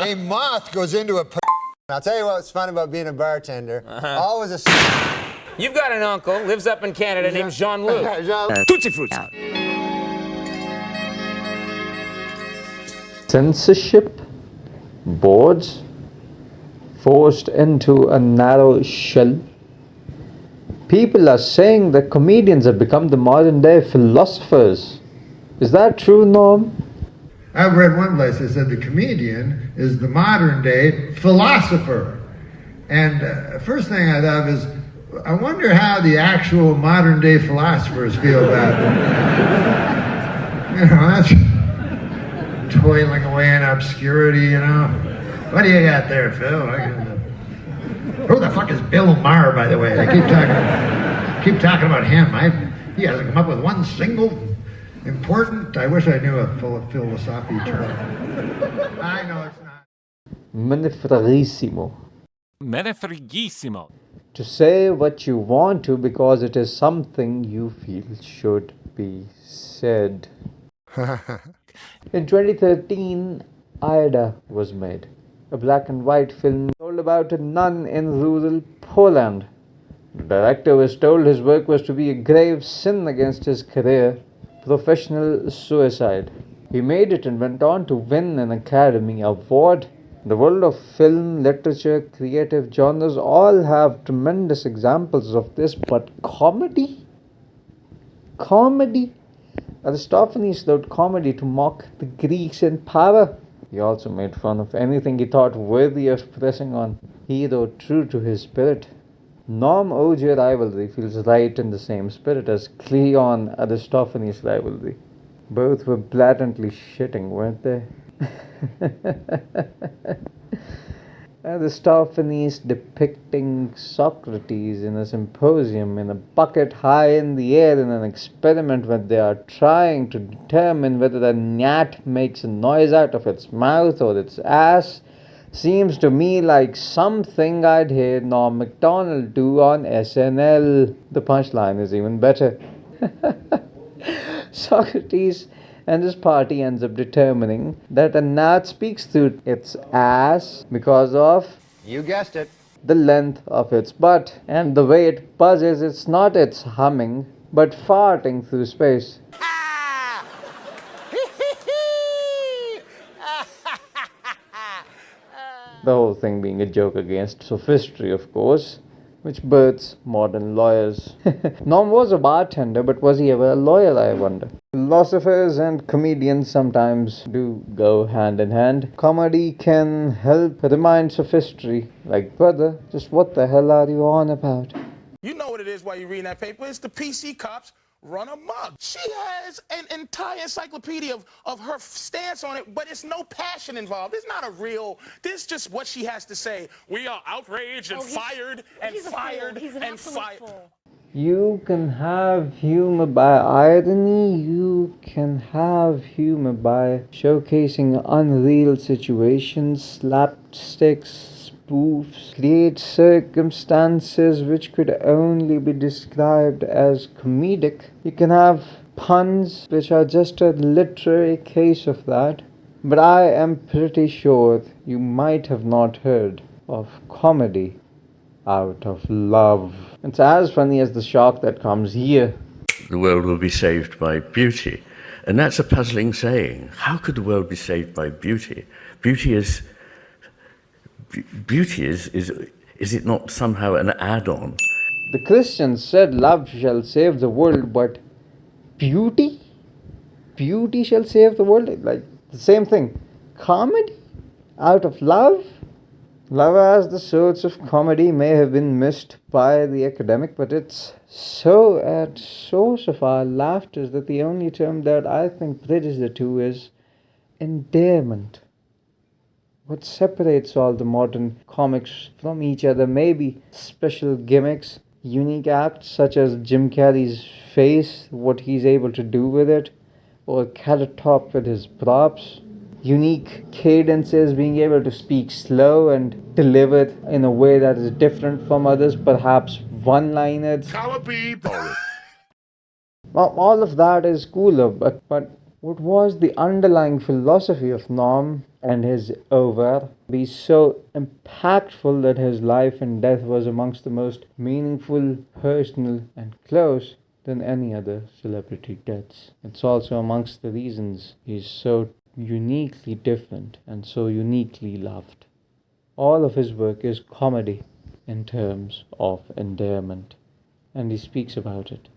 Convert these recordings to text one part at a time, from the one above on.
A moth goes into a... I'll tell you what's fun about being a bartender. Always a... You've got an uncle, lives up in Canada, named Jean-Luc. Tutti Frutti. Censorship, boards, forced into a narrow shell. People are saying that comedians have become the modern day philosophers. Is that true, Norm? I've read one place that said the comedian is the modern day philosopher. And first thing I thought is, I wonder how the actual modern day philosophers feel about it. You know, that's toiling away in obscurity, you know. What do you got there, Phil? Who the fuck is Bill Maher, by the way? They keep talking about him. He hasn't come up with one single important, I wish I knew a philosophy term. I know it's not. Menefreghismo. Menefreghismo. To say what you want to because it is something you feel should be said. In 2013, Ida was made. A black and white film told about a nun in rural Poland. The director was told his work was to be a grave sin against his career, professional suicide. He made it and went on to win an Academy Award. The world of film, literature, creative genres all have tremendous examples of this, but comedy? Comedy? Aristophanes wrote comedy to mock the Greeks in power. He also made fun of anything he thought worthy of pressing on. He wrote true to his spirit. Norm-OJ rivalry feels right in the same spirit as Cleon-Aristophanes rivalry. Both were blatantly shitting, weren't they? Aristophanes depicting Socrates in a symposium in a bucket high in the air in an experiment where they are trying to determine whether a gnat makes a noise out of its mouth or its ass seems to me like something I'd hear Norm Macdonald do on SNL. The punchline is even better. Socrates and his party ends up determining that a gnat speaks through its ass because of, You guessed it. the length of its butt. And the way it buzzes, it's not its humming, but farting through space. The whole thing being a joke against sophistry, of course, which births modern lawyers. Norm was a bartender, but was he ever a lawyer, I wonder? Philosophers and comedians sometimes do go hand in hand. Comedy can help remind sophistry, like, brother, just what the hell are you on about? You know what it is while you're reading that paper. It's the PC cops run amok. She has an entire encyclopedia of her stance on it, but it's no passion involved. It's not a real, this is just what she has to say. We are outraged and fired and fired and fired. You can have humor by irony, you can have humor by showcasing unreal situations, slapsticks, spoofs, create circumstances which could only be described as comedic. You can have puns, which are just a literary case of that. But I am pretty sure you might have not heard of comedy out of love. It's as funny as the shock that comes here. The world will be saved by beauty. And that's a puzzling saying. How could the world be saved by beauty? Beauty is it not somehow an add-on? The Christians said love shall save the world, but beauty? Beauty shall save the world? Like the same thing. Comedy? Out of love? Love as the source of comedy may have been missed by the academic, but it's so at source of our laughter that the only term that I think bridges the two is endearment. What separates all the modern comics from each other may be special gimmicks, unique acts such as Jim Carrey's face, what he's able to do with it, or Carrot Top with his props. Unique cadences, being able to speak slow and deliver it in a way that is different from others, perhaps one-liners. All of that is cooler, but What was the underlying philosophy of Norm and his oeuvre be so impactful that his life and death was amongst the most meaningful, personal, and close than any other celebrity deaths? It's also amongst the reasons he's so uniquely different and so uniquely loved. All of his work is comedy in terms of endearment, and he speaks about it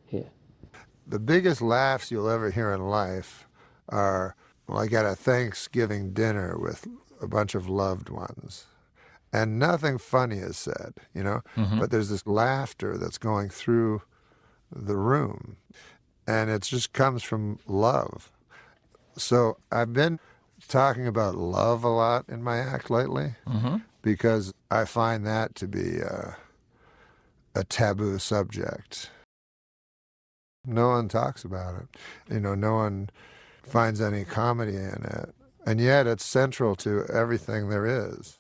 here. The biggest laughs you'll ever hear in life are like at a Thanksgiving dinner with a bunch of loved ones. And nothing funny is said, you know, but there's this laughter that's going through the room. And it just comes from love. So I've been talking about love a lot in my act lately because I find that to be a taboo subject. No one talks about it. You know, no one finds any comedy in it. And yet it's central to everything there is.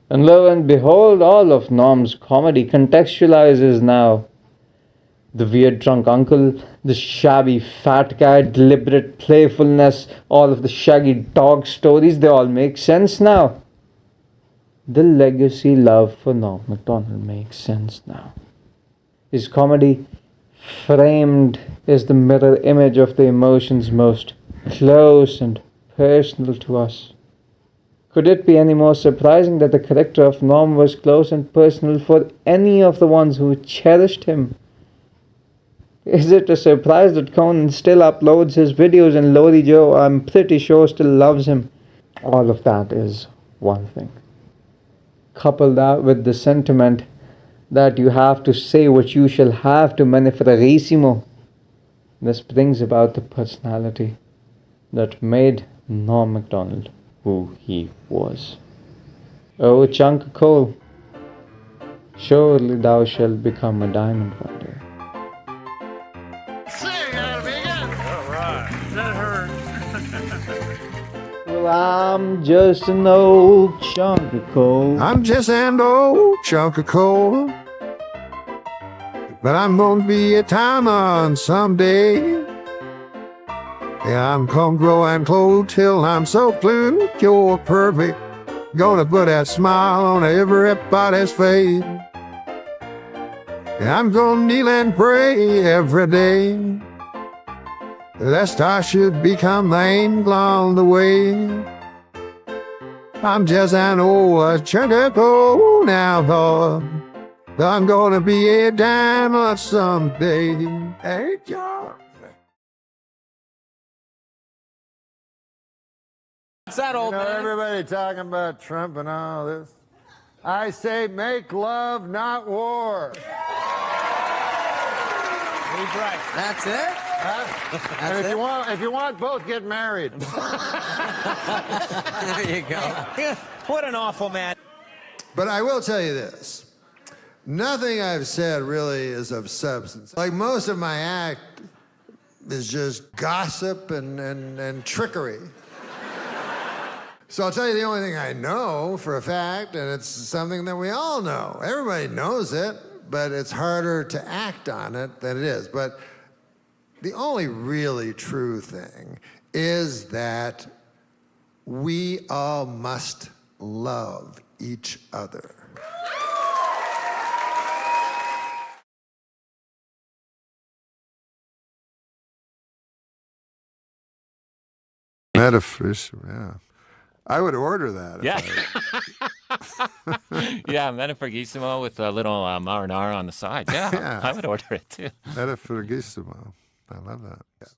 And lo and behold, all of Norm's comedy contextualizes now. The weird drunk uncle, the shabby fat guy, deliberate playfulness, all of the shaggy dog stories, they all make sense now. The legacy love for Norm Macdonald makes sense now. His comedy, framed as the mirror image of the emotions most close and personal to us. Could it be any more surprising that the character of Norm was close and personal for any of the ones who cherished him? Is it a surprise that Conan still uploads his videos and Lodi Joe, I'm pretty sure, still loves him? All of that is one thing. Couple that with the sentiment that you have to say what you shall have to Menefreghismo. This brings about the personality that made Norm Macdonald who he was. Oh, chunk of coal, surely thou shalt become a diamond one day. Well, I'm just an old chunk of coal. I'm just an old chunk of coal, but I'm gonna be a timer someday. Yeah, I'm gonna grow and grow till I'm so blue, you're perfect. Gonna put that smile on everybody's face. Yeah, I'm gonna kneel and pray every day, lest I should become the angel on the way. I'm just an old chunk of coal now, Lord. I'm gonna be a diamond someday. Hey, John. What's that, old man? Everybody talking about Trump and all this. I say make love, not war. He's right. That's it? And if you want both, get married. There you go. What an awful man. But I will tell you this. Nothing I've said really is of substance. Like most of my act is just gossip and trickery. So I'll tell you the only thing I know for a fact, and it's something that we all know. Everybody knows it, but it's harder to act on it than it is. But the only really true thing is that we all must love each other. Metaphysical, yeah. I would order that. Yeah. Yeah, Menefreghismo with a little marinara on the side. Yeah, Yeah. I would order it too. Metaphysical. I love that. Yeah.